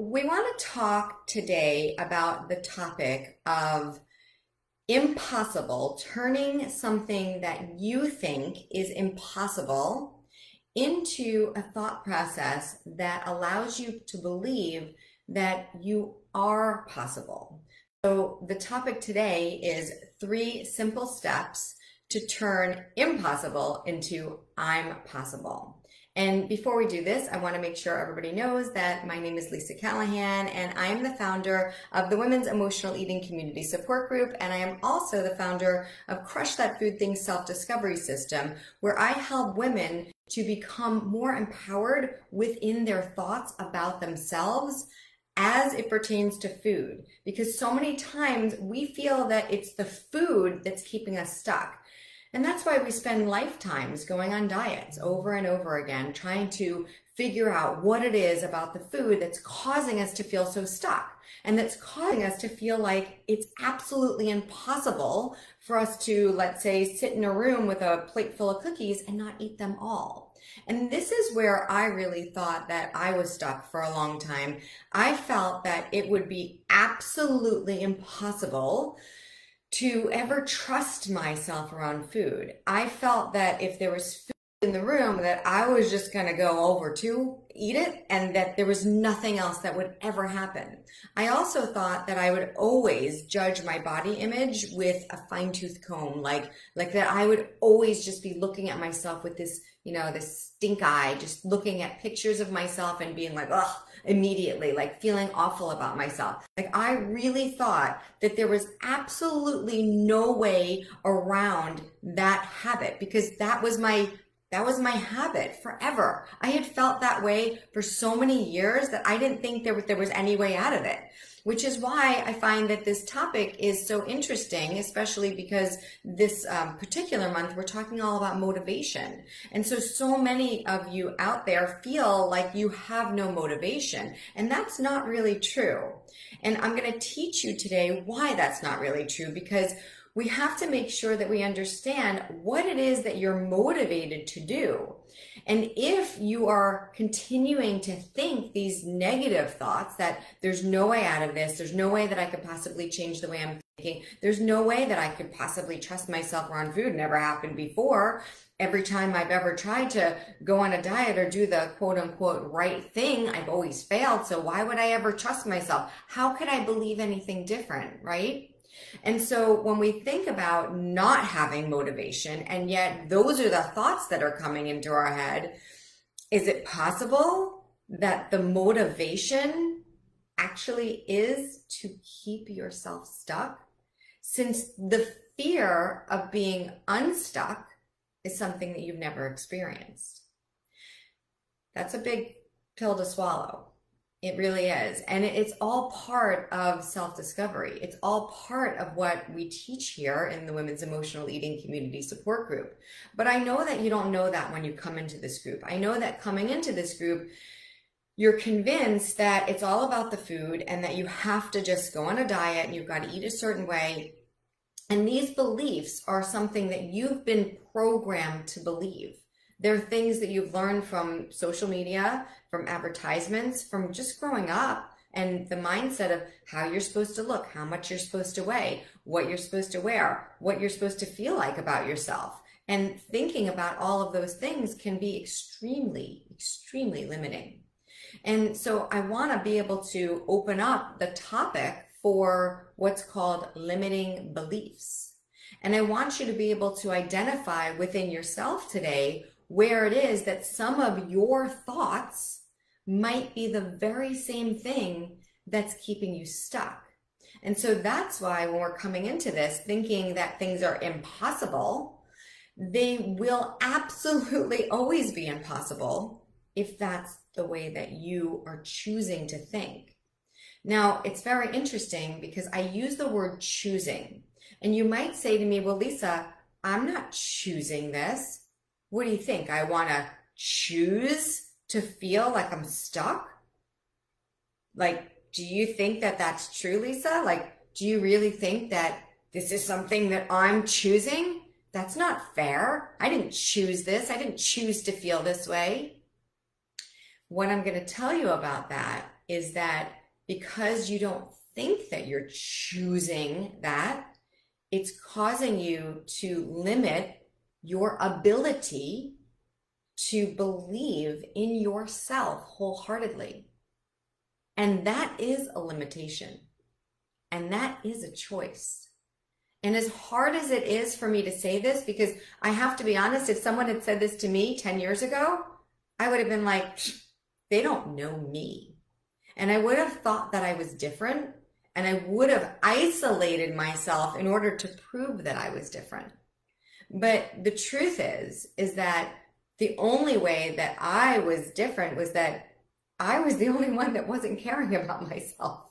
we want to talk today about the topic of impossible, turning something that you think is impossible into a thought process that allows you to believe that you are possible. So the topic today is 3 simple steps to turn impossible into I'm possible. And before we do this, I want to make sure everybody knows that my name is Lisa Callahan, and I am the founder of the Women's Emotional Eating Community Support Group, and I am also the founder of Crush That Food Thing Self-Discovery System, where I help women to become more empowered within their thoughts about themselves as it pertains to food. Because so many times we feel that it's the food that's keeping us stuck. And that's why we spend lifetimes going on diets over and over again, trying to figure out what it is about the food that's causing us to feel so stuck, and that's causing us to feel like it's absolutely impossible for us to, let's say, sit in a room with a plate full of cookies and not eat them all. And this is where I really thought that I was stuck for a long time. I felt that it would be absolutely impossible to ever trust myself around food. I felt that if there was food in the room, that I was just going to go over to eat it, and that there was nothing else that would ever happen. I also thought that I would always judge my body image with a fine-tooth comb, like that I would always just be looking at myself with this, this stink eye, just looking at pictures of myself and being like, ugh, immediately, like feeling awful about myself. Like I really thought that there was absolutely no way around that habit, because that was my habit forever. I had felt that way for so many years that I didn't think there was any way out of it, which is why I find that this topic is so interesting, especially because this particular month we're talking all about motivation. And so many of you out there feel like you have no motivation, and that's not really true. And I'm going to teach you today why that's not really true, because we have to make sure that we understand what it is that you're motivated to do. And if you are continuing to think these negative thoughts that there's no way out of this, there's no way that I could possibly change the way I'm thinking, there's no way that I could possibly trust myself around food, never happened before. Every time I've ever tried to go on a diet or do the quote unquote right thing, I've always failed. So why would I ever trust myself? How could I believe anything different, right? And so when we think about not having motivation, and yet those are the thoughts that are coming into our head, is it possible that the motivation actually is to keep yourself stuck? Since the fear of being unstuck is something that you've never experienced. That's a big pill to swallow. It really is. And it's all part of self-discovery. It's all part of what we teach here in the Women's Emotional Eating Community Support Group. But I know that you don't know that when you come into this group. I know that coming into this group, you're convinced that it's all about the food and that you have to just go on a diet and you've got to eat a certain way. And these beliefs are something that you've been programmed to believe. They're things that you've learned from social media, from advertisements, from just growing up, and the mindset of how you're supposed to look, how much you're supposed to weigh, what you're supposed to wear, what you're supposed to feel like about yourself. And thinking about all of those things can be extremely, extremely limiting. And so I want to be able to open up the topic for what's called limiting beliefs. And I want you to be able to identify within yourself today where it is that some of your thoughts might be the very same thing that's keeping you stuck. And so that's why when we're coming into this thinking that things are impossible, they will absolutely always be impossible if that's the way that you are choosing to think. Now, it's very interesting because I use the word choosing. And you might say to me, well, Lisa, I'm not choosing this. What do you think? I want to choose to feel like I'm stuck? Like, do you think that that's true, Lisa? Like, do you really think that this is something that I'm choosing? That's not fair. I didn't choose this. I didn't choose to feel this way. What I'm going to tell you about that is that because you don't think that you're choosing that, it's causing you to limit your ability to believe in yourself wholeheartedly. And that is a limitation. And that is a choice. And as hard as it is for me to say this, because I have to be honest, if someone had said this to me 10 years ago, I would have been like, they don't know me. And I would have thought that I was different, and I would have isolated myself in order to prove that I was different. But the truth is that the only way that I was different was that I was the only one that wasn't caring about myself.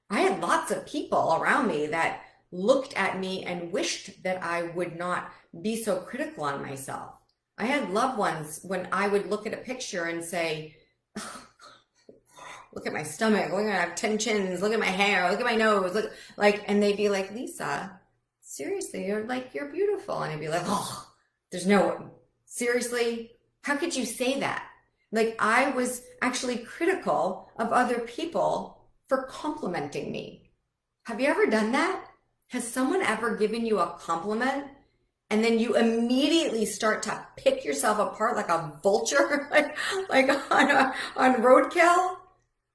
I had lots of people around me that looked at me and wished that I would not be so critical on myself. I had loved ones when I would look at a picture and say, oh, look at my stomach, look at I have 10 chins, look at my hair, look at my nose, look, like, and they'd be like, Lisa, seriously, you're beautiful. And I'd be like, oh, there's no, seriously, how could you say that? Like, I was actually critical of other people for complimenting me. Have you ever done that? Has someone ever given you a compliment and then you immediately start to pick yourself apart like a vulture, like on roadkill?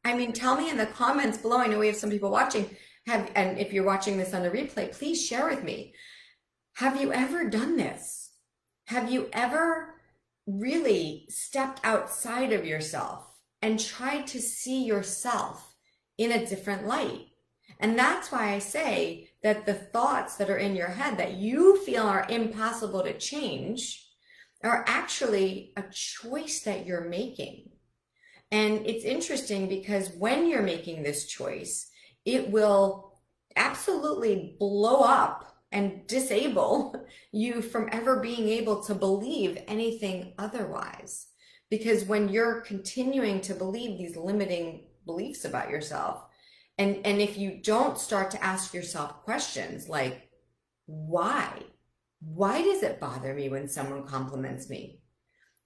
I mean, tell me in the comments below. I know we have some people watching. And if you're watching this on the replay, please share with me. Have you ever done this? Have you ever really stepped outside of yourself and tried to see yourself in a different light? And that's why I say that the thoughts that are in your head that you feel are impossible to change are actually a choice that you're making. And it's interesting because when you're making this choice, it will absolutely blow up and disable you from ever being able to believe anything otherwise. Because when you're continuing to believe these limiting beliefs about yourself, and if you don't start to ask yourself questions like, why? Why does it bother me when someone compliments me?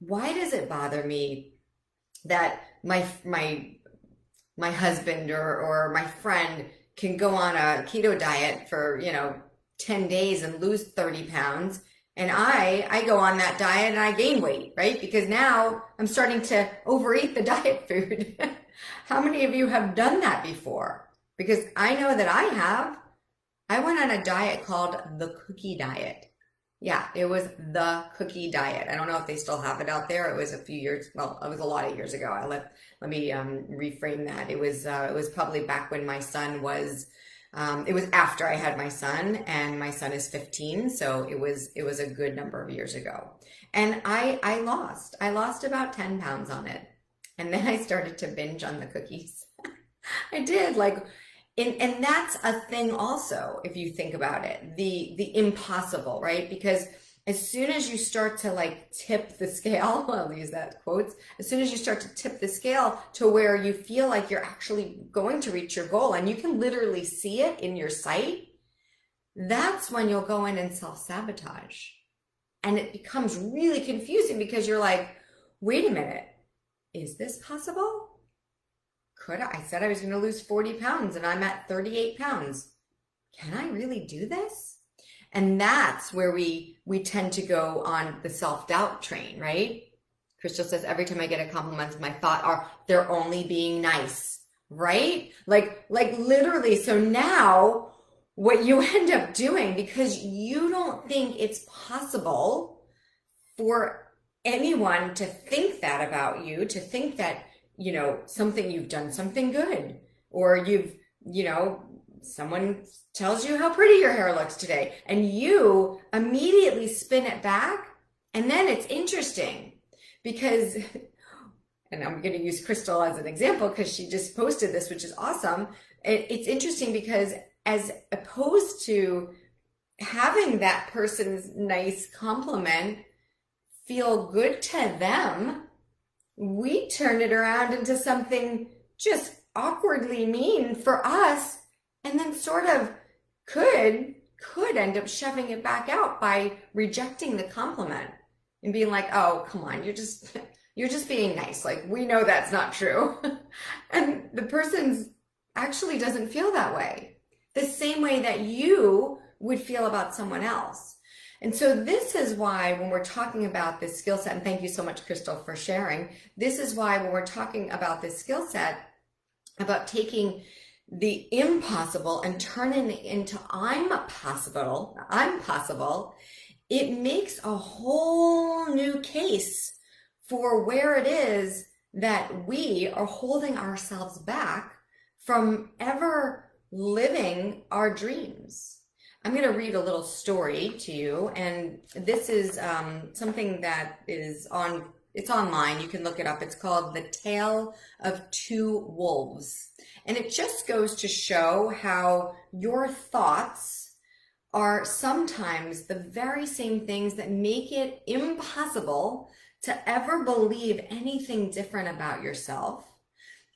Why does it bother me that my husband or my friend can go on a keto diet for, 10 days and lose 30 pounds. And I go on that diet and I gain weight, right? Because now I'm starting to overeat the diet food. How many of you have done that before? Because I know that I have. I went on a diet called the cookie diet. Yeah, it was the cookie diet. I don't know if they still have it out there. It was a few years, well, it was a lot of years ago. Let me reframe that. It was probably back when my son was, it was after I had my son, and my son is 15. So it was a good number of years ago. And I lost about 10 pounds on it. And then I started to binge on the cookies. I did, and that's a thing also, if you think about it, the impossible, right? Because as soon as you start to tip the scale, I'll use that quotes, as soon as you start to tip the scale to where you feel like you're actually going to reach your goal and you can literally see it in your sight, that's when you'll go in and self-sabotage. And it becomes really confusing because you're like, wait a minute, is this possible? I said I was going to lose 40 pounds and I'm at 38 pounds. Can I really do this? And that's where we tend to go on the self-doubt train, right? Crystal says, every time I get a compliment, my thought are, they're only being nice, right? Like literally. So now what you end up doing, because you don't think it's possible for anyone to think that about you, to think that, you've done something good, or someone tells you how pretty your hair looks today, and you immediately spin it back. And then it's interesting because, and I'm going to use Crystal as an example because she just posted this, which is awesome. It's interesting because as opposed to having that person's nice compliment feel good to them, we turn it around into something just awkwardly mean for us, and then sort of could end up shoving it back out by rejecting the compliment and being like, oh, come on, You're just being nice. Like, we know that's not true. And the person actually doesn't feel that way. The same way that you would feel about someone else. And so this is why when we're talking about this skill set, and thank you so much, Crystal, for sharing. This is why when we're talking about this skill set, about taking the impossible and turning it into I'm possible, it makes a whole new case for where it is that we are holding ourselves back from ever living our dreams. I'm going to read a little story to you, and this is something that is it's online. You can look it up. It's called The Tale of Two Wolves. And it just goes to show how your thoughts are sometimes the very same things that make it impossible to ever believe anything different about yourself.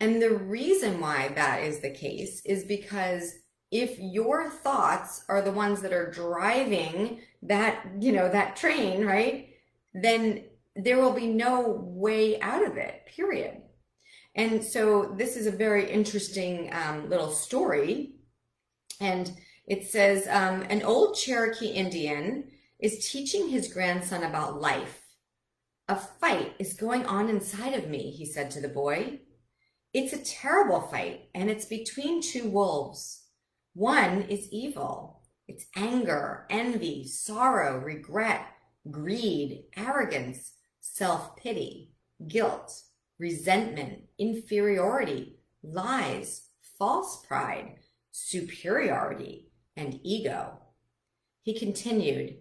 And the reason why that is the case is because if your thoughts are the ones that are driving that, that train, right, then there will be no way out of it, period. And so this is a very interesting little story. And it says, an old Cherokee Indian is teaching his grandson about life. A fight is going on inside of me, he said to the boy. It's a terrible fight, and it's between two wolves. One is evil. It's anger, envy, sorrow, regret, greed, arrogance, self-pity, guilt, resentment, inferiority, lies, false pride, superiority, and ego. He continued,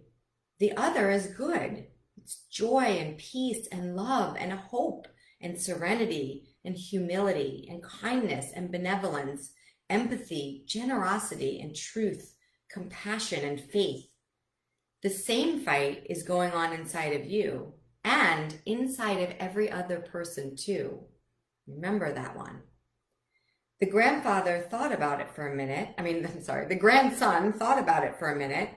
the other is good. It's joy and peace and love and hope and serenity and humility and kindness and benevolence, empathy, generosity and truth, compassion and faith. The same fight is going on inside of you and inside of every other person too. Remember that one. The grandfather thought about it for a minute. The grandson thought about it for a minute.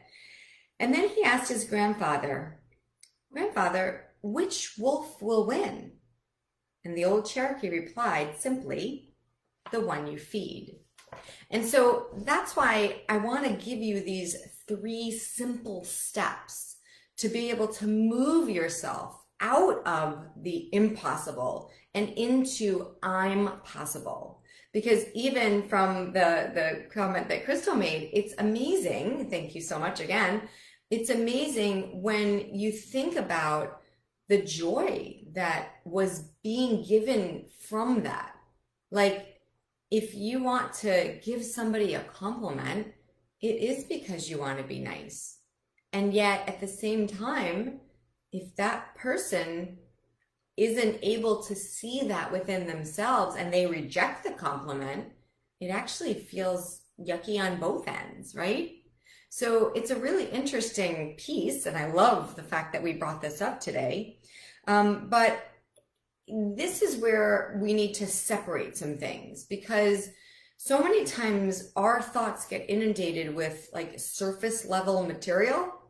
And then he asked his grandfather, Grandfather, which wolf will win? And the old Cherokee replied simply, the one you feed. And so that's why I want to give you these 3 simple steps to be able to move yourself out of the impossible and into I'm possible. Because even from the comment that Crystal made, it's amazing. Thank you so much again. It's amazing when you think about the joy that was being given from that. Like, if you want to give somebody a compliment, it is because you want to be nice. And yet at the same time, if that person isn't able to see that within themselves and they reject the compliment, it actually feels yucky on both ends, right? So it's a really interesting piece, and I love the fact that we brought this up today. But this is where we need to separate some things, because so many times our thoughts get inundated with like surface level material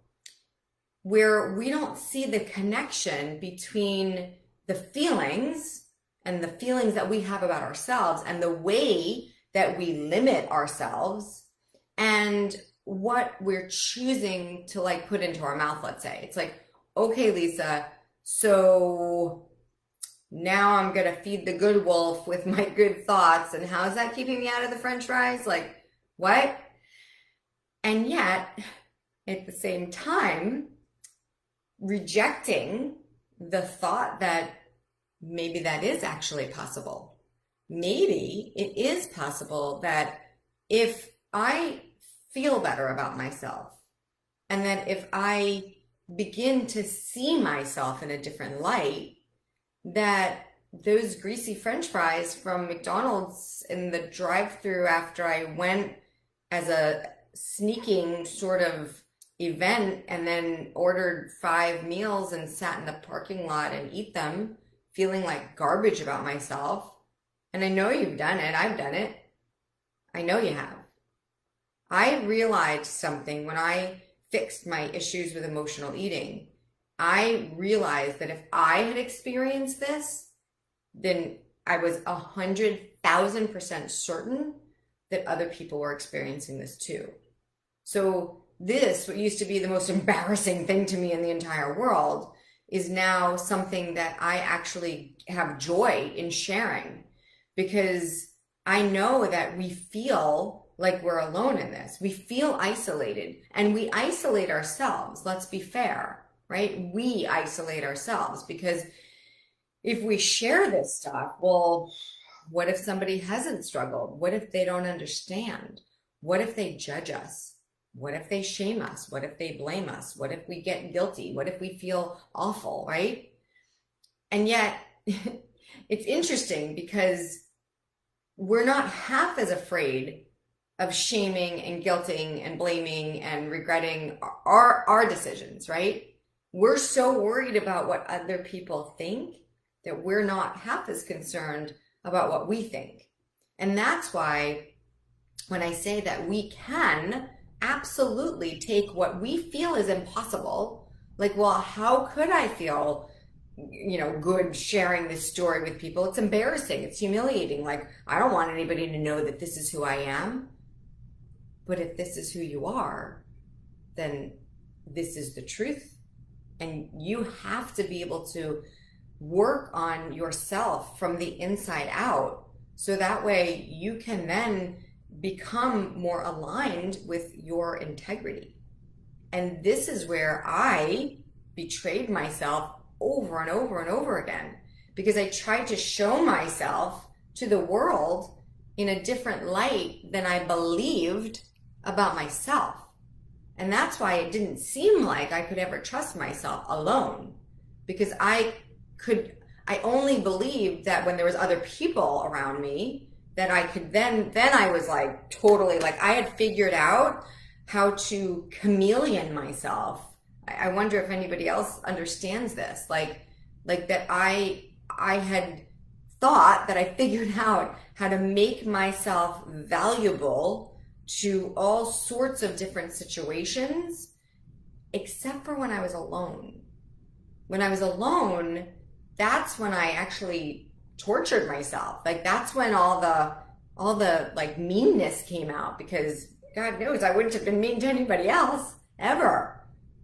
where we don't see the connection between the feelings and the feelings that we have about ourselves and the way that we limit ourselves and what we're choosing to like put into our mouth, let's say. It's like, okay, Lisa, so now I'm going to feed the good wolf with my good thoughts. And how is that keeping me out of the French fries? Like, what? And yet, at the same time, rejecting the thought that maybe that is actually possible. Maybe it is possible that if I feel better about myself, and that if I begin to see myself in a different light, that those greasy French fries from McDonald's in the drive-thru after I went as a sneaking sort of event and then ordered 5 meals and sat in the parking lot and eat them, feeling like garbage about myself. And I know you've done it. I've done it. I know you have. I realized something when I fixed my issues with emotional eating. I realized that if I had experienced this, then I was 100,000% certain that other people were experiencing this too. So this, what used to be the most embarrassing thing to me in the entire world, is now something that I actually have joy in sharing, because I know that we feel like we're alone in this. We feel isolated, and we isolate ourselves. Let's be fair, right? We isolate ourselves because if we share this stuff, well, what if somebody hasn't struggled? What if they don't understand? What if they judge us? What if they shame us? What if they blame us? What if we get guilty? What if we feel awful, right? And yet, it's interesting because we're not half as afraid of shaming and guilting and blaming and regretting our decisions, right? We're so worried about what other people think that we're not half as concerned about what we think. And that's why when I say that we can absolutely take what we feel is impossible, like, well, how could I feel, good sharing this story with people? It's embarrassing. It's humiliating. Like, I don't want anybody to know that this is who I am. But if this is who you are, then this is the truth. And you have to be able to work on yourself from the inside out, so that way you can then become more aligned with your integrity. And this is where I betrayed myself over and over and over again, because I tried to show myself to the world in a different light than I believed about myself. And that's why it didn't seem like I could ever trust myself alone, because I only believed that when there was other people around me that I could then I was like totally, like, I had figured out how to chameleon myself. I wonder if anybody else understands this, like that I had thought that I figured out how to make myself valuable to all sorts of different situations, except for when I was alone. When I was alone, that's when I actually tortured myself. Like, that's when all the like meanness came out, because God knows I wouldn't have been mean to anybody else ever.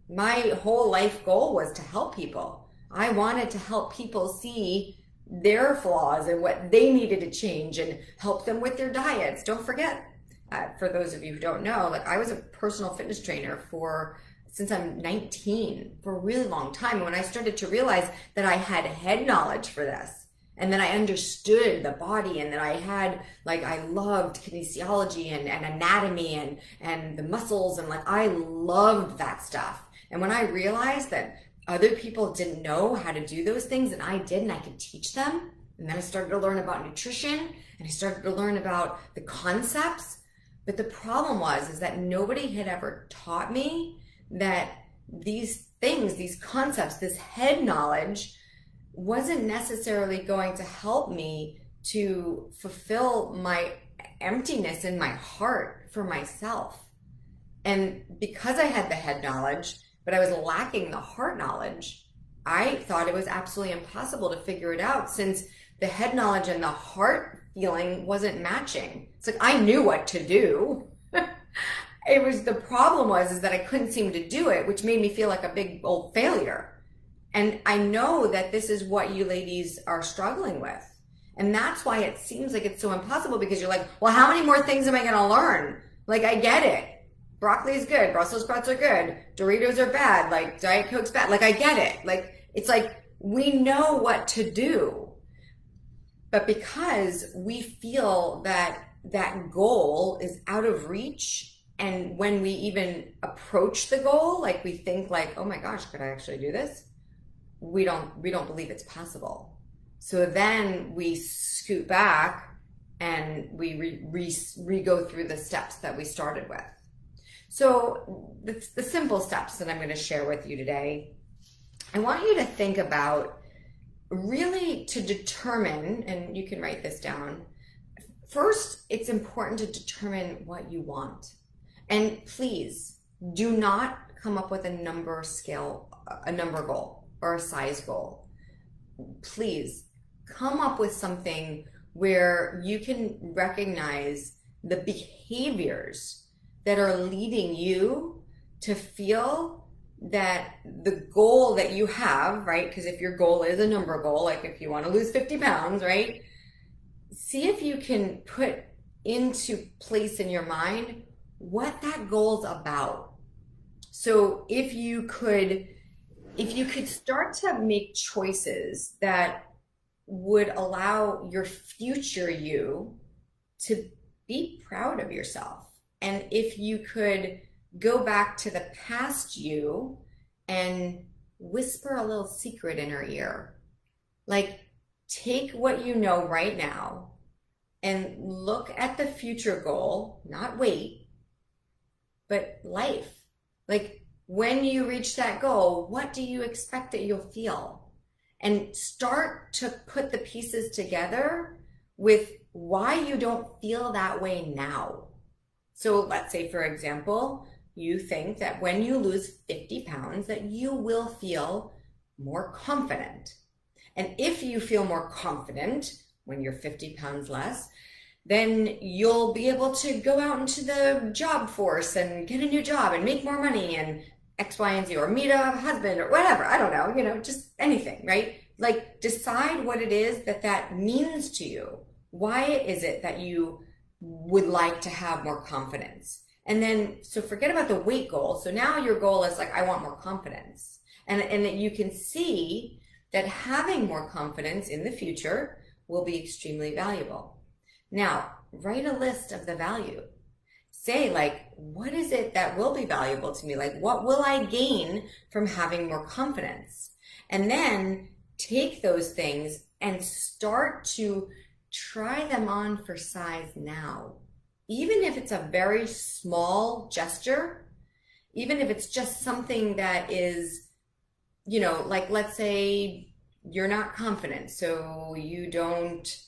My whole life goal was to help people. I wanted to help people see their flaws and what they needed to change, and help them with their diets. Don't forget, for those of you who don't know, like, I was a personal fitness trainer since I'm 19, for a really long time. And when I started to realize that I had head knowledge for this, and then I understood the body, and that I loved kinesiology and anatomy and the muscles, and like, I loved that stuff. And when I realized that other people didn't know how to do those things, and I did, and I could teach them, and then I started to learn about nutrition, and I started to learn about the concepts. But the problem is that nobody had ever taught me that these things, these concepts, this head knowledge wasn't necessarily going to help me to fulfill my emptiness in my heart for myself. And because I had the head knowledge, but I was lacking the heart knowledge, I thought it was absolutely impossible to figure it out, since the head knowledge and the heart feeling wasn't matching. It's like, I knew what to do. The problem was that I couldn't seem to do it, which made me feel like a big old failure. And I know that this is what you ladies are struggling with. And that's why it seems like it's so impossible, because you're like, well, how many more things am I going to learn? Like, I get it. Broccoli is good. Brussels sprouts are good. Doritos are bad. Like, Diet Coke's bad. Like, I get it. Like, it's like, we know what to do. But because we feel that that goal is out of reach, and when we even approach the goal, like, we think like, oh my gosh, could I actually do this? We don't believe it's possible. So then we scoot back and we re-go through the steps that we started with. So the simple steps that I'm going to share with you today, I want you to think about, really to determine, and you can write this down. First, it's important to determine what you want. And please do not come up with a number scale a number goal or a size goal, please come up with something where you can recognize the behaviors that are leading you to feel that the goal that you have, right? Because if your goal is a number goal, like if you want to lose 50 pounds, right? See if you can put into place in your mind what that goal's about. So if you could start to make choices that would allow your future you to be proud of yourself. And if you could go back to the past you and whisper a little secret in her ear, like take what you know right now and look at the future goal, not weight, but life. Like when you reach that goal, what do you expect that you'll feel? And start to put the pieces together with why you don't feel that way now. So let's say, for example, you think that when you lose 50 pounds that you will feel more confident. And if you feel more confident when you're 50 pounds less, then you'll be able to go out into the job force and get a new job and make more money and X, Y, and Z, or meet a husband or whatever. I don't know, just anything, right? Like decide what it is that means to you. Why is it that you would like to have more confidence? And then, so forget about the weight goal. So now your goal is like, I want more confidence. And that you can see that having more confidence in the future will be extremely valuable. Now, write a list of the value. Say like, what is it that will be valuable to me? Like, what will I gain from having more confidence? And then take those things and start to try them on for size now. Even if it's a very small gesture, even if it's just something that is, like let's say you're not confident, so you don't,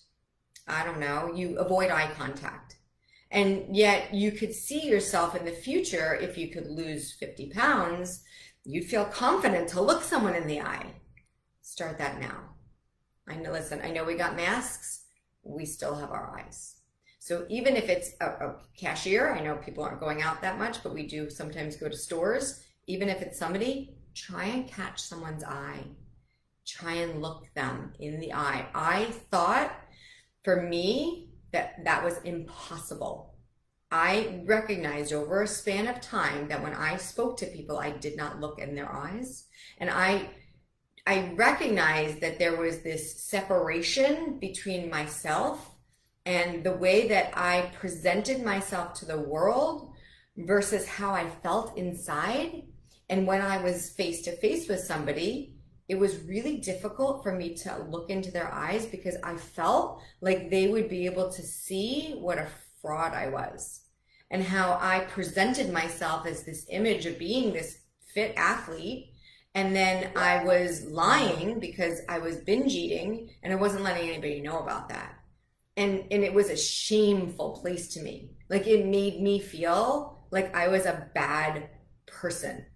you avoid eye contact. And yet you could see yourself in the future, if you could lose 50 pounds, you'd feel confident to look someone in the eye. Start that now. I know we got masks, we still have our eyes. So even if it's a cashier, I know people aren't going out that much, but we do sometimes go to stores. Even if it's somebody, try and catch someone's eye. Try and look them in the eye. I thought for me that was impossible. I recognized over a span of time that when I spoke to people, I did not look in their eyes. And I recognized that there was this separation between myself and the way that I presented myself to the world versus how I felt inside. And when I was face to face with somebody, it was really difficult for me to look into their eyes because I felt like they would be able to see what a fraud I was and how I presented myself as this image of being this fit athlete. And then I was lying because I was binge eating and I wasn't letting anybody know about that. And it was a shameful place to me. Like it made me feel like I was a bad person.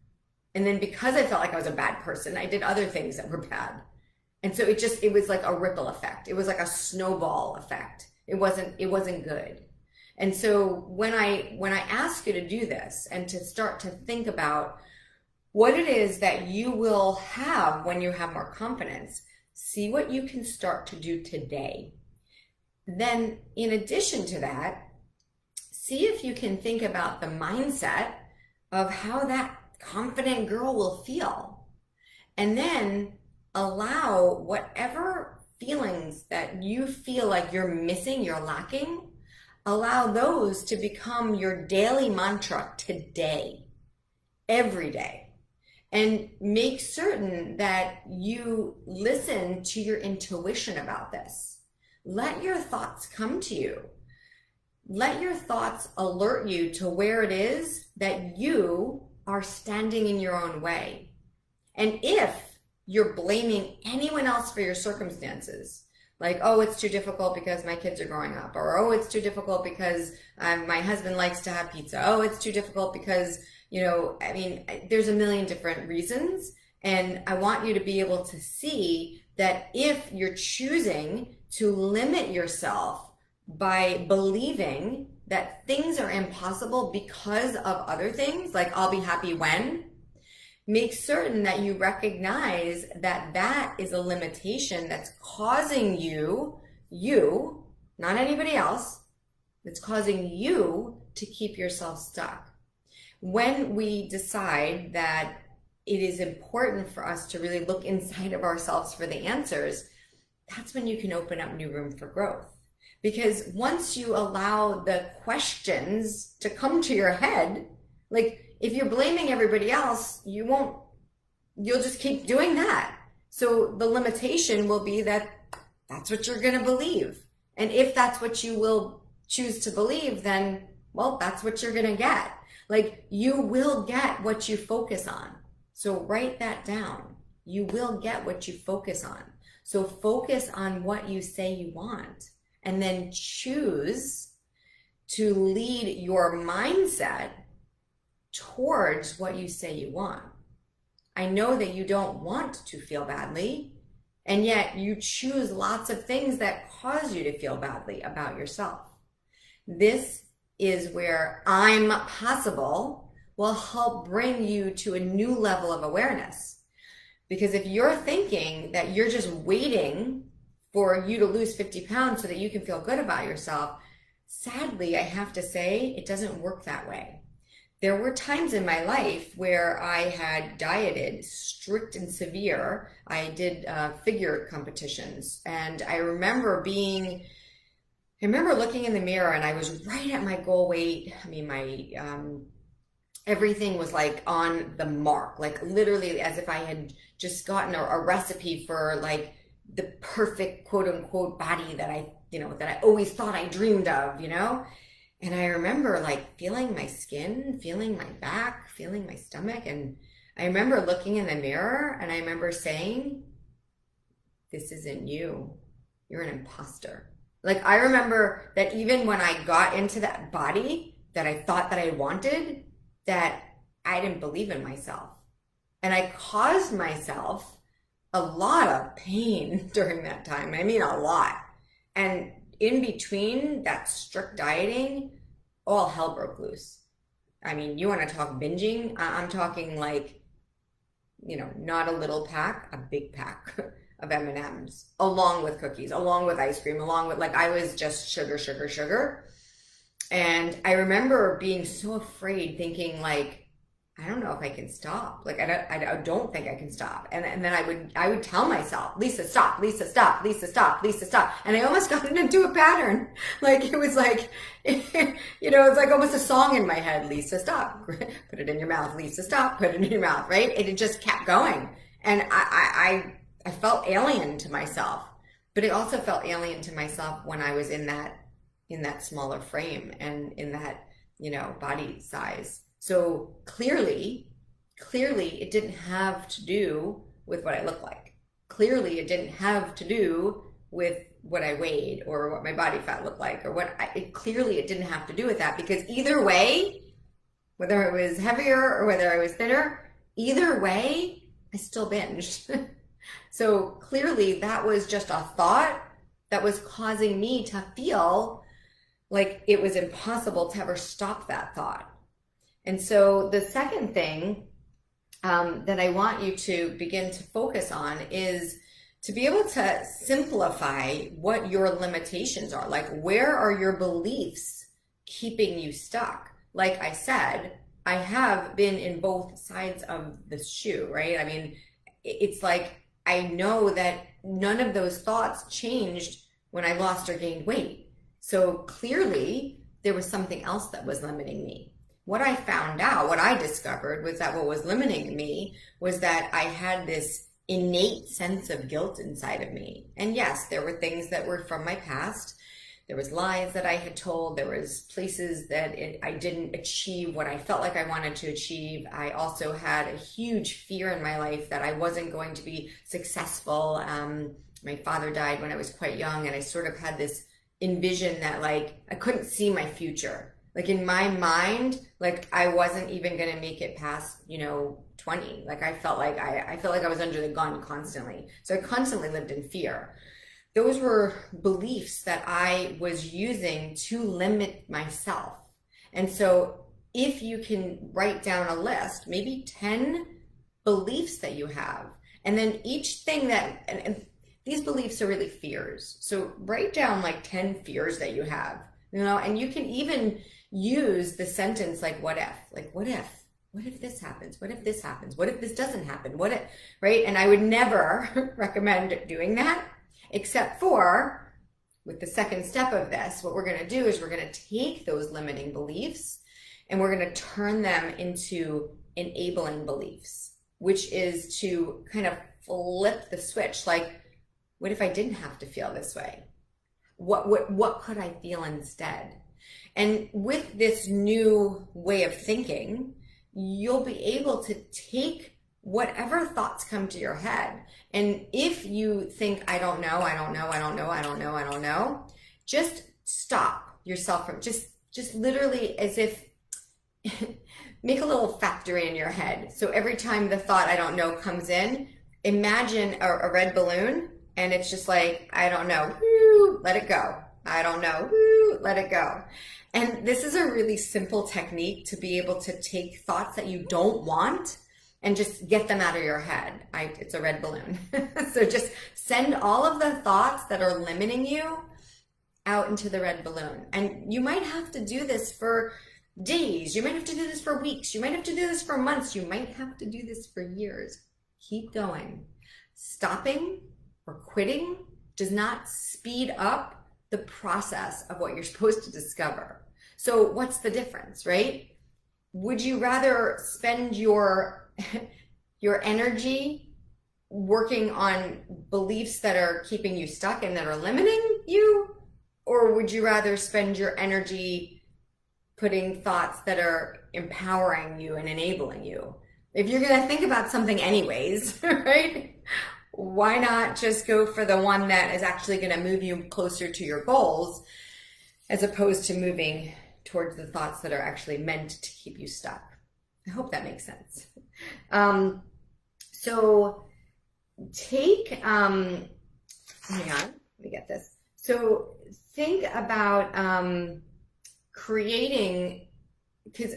And then because I felt like I was a bad person, I did other things that were bad. And so it was like a ripple effect. It was like a snowball effect. It wasn't good. And so when I ask you to do this and to start to think about what it is that you will have when you have more confidence, see what you can start to do today. Then in addition to that, see if you can think about the mindset of how that confident girl will feel. And then allow whatever feelings that you feel like you're missing, you're lacking, allow those to become your daily mantra today, every day. And make certain that you listen to your intuition about this. Let your thoughts come to you. Let your thoughts alert you to where it is that you are standing in your own way. And if you're blaming anyone else for your circumstances, like, oh, it's too difficult because my kids are growing up, or oh, it's too difficult because my husband likes to have pizza, oh, it's too difficult because, there's a million different reasons. And I want you to be able to see that if you're choosing to limit yourself by believing that things are impossible because of other things, like I'll be happy when, make certain that you recognize that that is a limitation that's causing you, not anybody else, it's causing you to keep yourself stuck. When we decide that it is important for us to really look inside of ourselves for the answers, that's when you can open up new room for growth. Because once you allow the questions to come to your head, like if you're blaming everybody else, you'll just keep doing that. So the limitation will be that that's what you're going to believe. And if that's what you will choose to believe, then, well, that's what you're going to get. Like you will get what you focus on. So write that down. You will get what you focus on. So focus on what you say you want, and then choose to lead your mindset towards what you say you want. I know that you don't want to feel badly, and yet you choose lots of things that cause you to feel badly about yourself. This is where I'm possible will help bring you to a new level of awareness. Because if you're thinking that you're just waiting for you to lose 50 pounds so that you can feel good about yourself, sadly, I have to say, it doesn't work that way. There were times in my life where I had dieted strict and severe. I did figure competitions, and I remember looking in the mirror and I was right at my goal weight. I mean, my everything was like on the mark, like literally as if I had just gotten a recipe for like the perfect quote unquote body that I always thought I dreamed of, And I remember like feeling my skin, feeling my back, feeling my stomach. And I remember looking in the mirror and I remember saying, this isn't you. You're an imposter. Like I remember that even when I got into that body that I thought that I wanted, that I didn't believe in myself. And I caused myself a lot of pain during that time. I mean, a lot. And in between that strict dieting, all hell broke loose. I mean, you want to talk binging? I'm talking like, not a little pack, a big pack of M&Ms, along with cookies, along with ice cream, along with I was just sugar, sugar, sugar. And I remember being so afraid, thinking like, I don't know if I can stop. Like, I don't think I can stop. And then I would tell myself, Lisa, stop, Lisa, stop, Lisa, stop, Lisa, stop. And I almost got into a pattern. Like, it was like, it's like almost a song in my head. Lisa, stop, put it in your mouth. Lisa, stop, put it in your mouth, right? And it just kept going. And I felt alien to myself, but it also felt alien to myself when I was in that smaller frame and in that, body size. So clearly it didn't have to do with what I look like. Clearly it didn't have to do with what I weighed or what my body fat looked like or clearly it didn't have to do with that, because either way, whether it was heavier or whether I was thinner, either way, I still binged. So clearly that was just a thought that was causing me to feel like it was impossible to ever stop that thought. And so the second thing that I want you to begin to focus on is to be able to simplify what your limitations are. Like, where are your beliefs keeping you stuck? Like I said, I have been in both sides of the shoe, right? I mean, it's like, I know that none of those thoughts changed when I lost or gained weight. So clearly there was something else that was limiting me. What I found out, what I discovered was that what was limiting me was that I had this innate sense of guilt inside of me. And yes, there were things that were from my past. There was lies that I had told. There was places that I didn't achieve what I felt like I wanted to achieve. I also had a huge fear in my life that I wasn't going to be successful. My father died when I was quite young, and I sort of had this envision that like I couldn't see my future. Like in my mind, like I wasn't even going to make it past, 20. Like I felt like I felt like I was under the gun constantly. So I constantly lived in fear. Those were beliefs that I was using to limit myself. And so if you can write down a list, maybe 10 beliefs that you have, and then each thing that, and these beliefs are really fears. So write down like 10 fears that you have, and you can even use the sentence like, what if? Like, what if this happens? What if this happens? What if this doesn't happen? What if, right? And I would never recommend doing that, except for with the second step of this. What we're going to do is we're going to take those limiting beliefs and we're going to turn them into enabling beliefs, which is to kind of flip the switch. Like, what if I didn't have to feel this way? What could I feel instead? And with this new way of thinking, you'll be able to take whatever thoughts come to your head. And if you think, I don't know, just stop yourself from just literally as if make a little factory in your head. So every time the thought, I don't know, comes in, imagine a red balloon, and it's just like, I don't know, whoo, let it go. I don't know, whoo, let it go. And this is a really simple technique to be able to take thoughts that you don't want and just get them out of your head. It's a red balloon. So just send all of the thoughts that are limiting you out into the red balloon. And you might have to do this for days. You might have to do this for weeks. You might have to do this for months. You might have to do this for years. Keep going. Stopping or quitting does not speed up the process of what you're supposed to discover. So what's the difference, right? Would you rather spend your energy working on beliefs that are keeping you stuck and that are limiting you? Or would you rather spend your energy putting thoughts that are empowering you and enabling you? If you're going to think about something anyways, right? Why not just go for the one that is actually going to move you closer to your goals as opposed to moving towards the thoughts that are actually meant to keep you stuck? I hope that makes sense. So take, hang on, let me get this. So think about creating, because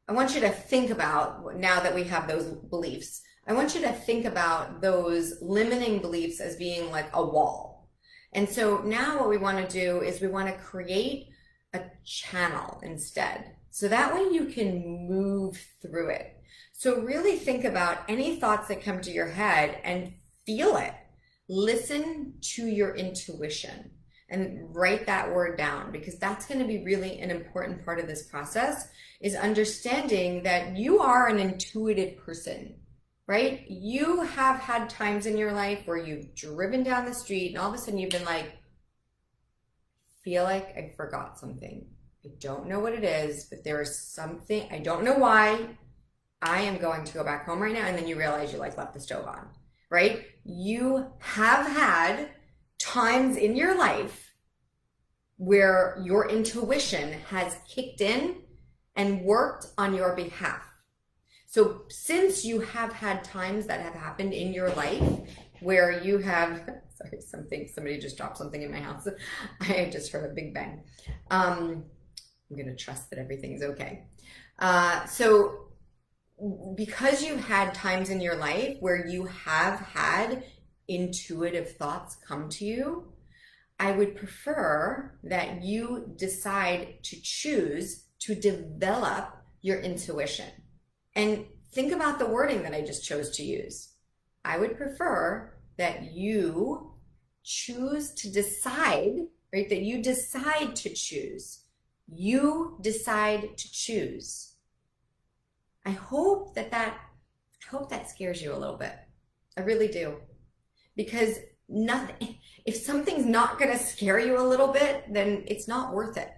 I want you to think about, now that we have those beliefs, I want you to think about those limiting beliefs as being like a wall. And so now what we want to do is we want to create a channel instead. So that way you can move through it. So really think about any thoughts that come to your head and feel it. Listen to your intuition and write that word down, because that's going to be really an important part of this process, is understanding that you are an intuitive person, right? You have had times in your life where you've driven down the street and all of a sudden you've been like, feel like I forgot something. I don't know what it is, but there is something, I don't know why. I am going to go back home right now. And then you realize you like left the stove on, right? You have had times in your life where your intuition has kicked in and worked on your behalf. So since you have had times that have happened in your life where you have, sorry, somebody just dropped something in my house. I just heard a big bang. I'm going to trust that everything's okay. So because you've had times in your life where you have had intuitive thoughts come to you, I would prefer that you decide to choose to develop your intuition. And think about the wording that I just chose to use. I would prefer that you choose to decide, right? That you decide to choose. You decide to choose. I hope that scares you a little bit. I really do. Because nothing, if something's not going to scare you a little bit, then it's not worth it.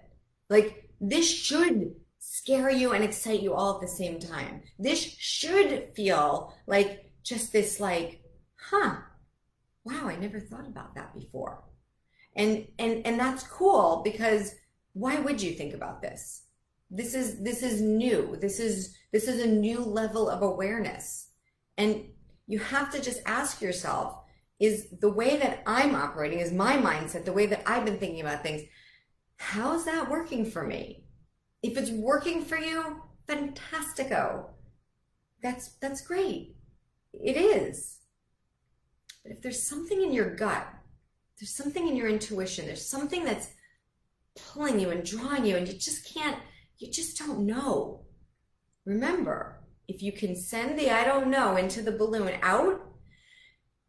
Like, this should scare you and excite you all at the same time. This should feel like just this like, wow, I never thought about that before. And that's cool, because why would you think about this? This is new. This is a new level of awareness. And you have to just ask yourself, is the way that I'm operating, is my mindset, the way that I've been thinking about things, how's that working for me? If it's working for you, fantastico. That's great. It is. But if there's something in your gut, there's something in your intuition, there's something that's pulling you and drawing you, and you just don't know. Remember, if you can send the I don't know into the balloon out,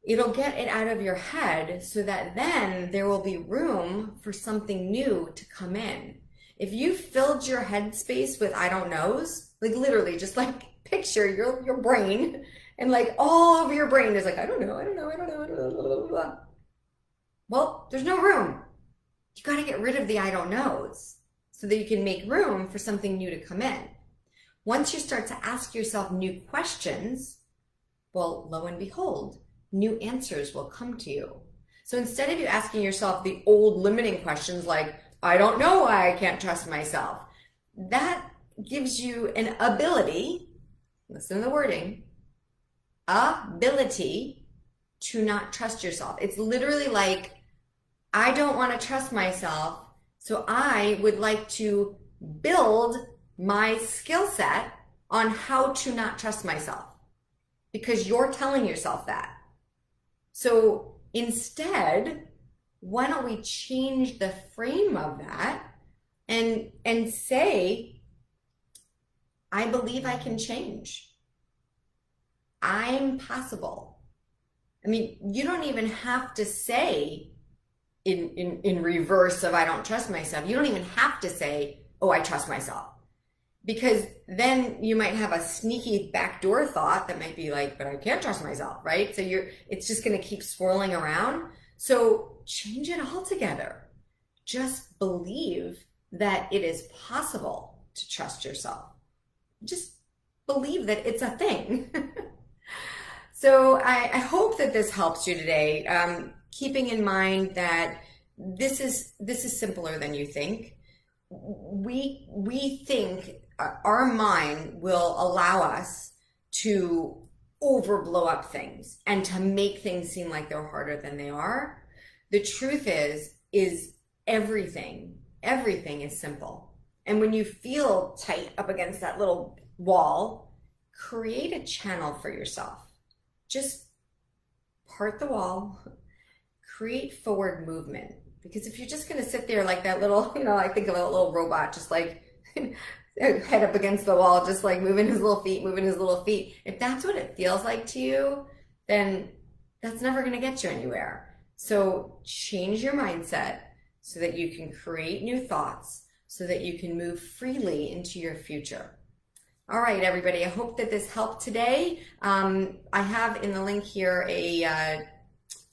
it'll get it out of your head so that then there will be room for something new to come in. If you filled your head space with I don't knows, like literally just like picture your brain, and like all over your brain is like, I don't know, blah, blah, blah. Well, there's no room. You got to get rid of the I don't knows so that you can make room for something new to come in. Once you start to ask yourself new questions, well, lo and behold, new answers will come to you. So instead of you asking yourself the old limiting questions like, I don't know why I can't trust myself, that gives you an ability, listen to the wording, ability to not trust yourself. It's literally like, I don't want to trust myself, so I would like to build my skill set on how to not trust myself, because you're telling yourself that. So instead, why don't we change the frame of that and say, I believe I can change. I'm possible. I mean, you don't even have to say in reverse of I don't trust myself. You don't even have to say, oh, I trust myself. Because then you might have a sneaky backdoor thought that might be like, but I can't trust myself, right? So it's just going to keep swirling around. So change it altogether. Just believe that it is possible to trust yourself. Just believe that it's a thing. So I hope that this helps you today. Keeping in mind that this is simpler than you think. We think our mind will allow us to overblow up things and to make things seem like they're harder than they are. The truth is everything is simple. And when you feel tight up against that little wall, create a channel for yourself. Just part the wall, create forward movement. Because if you're just going to sit there like that little, I think of a little robot, just like head up against the wall, just like moving his little feet. If that's what it feels like to you, then that's never going to get you anywhere. So change your mindset so that you can create new thoughts, so that you can move freely into your future. All right, everybody, I hope that this helped today. I have in the link here a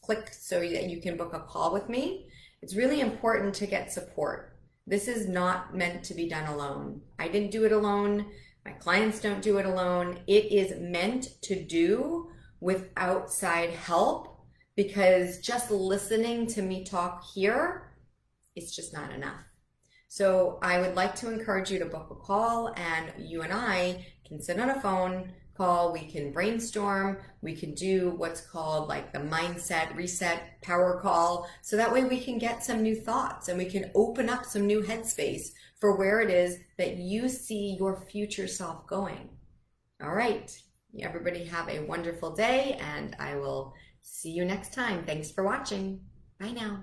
click so that you can book a call with me. It's really important to get support. This is not meant to be done alone. I didn't do it alone. My clients don't do it alone. It is meant to do with outside help, because just listening to me talk here, it's just not enough. So I would like to encourage you to book a call, and you and I can sit on a phone call, we can brainstorm, we can do what's called like the mindset reset power call. So that way we can get some new thoughts and we can open up some new headspace for where it is that you see your future self going. All right, everybody have a wonderful day, and I will see you next time. Thanks for watching. Bye now.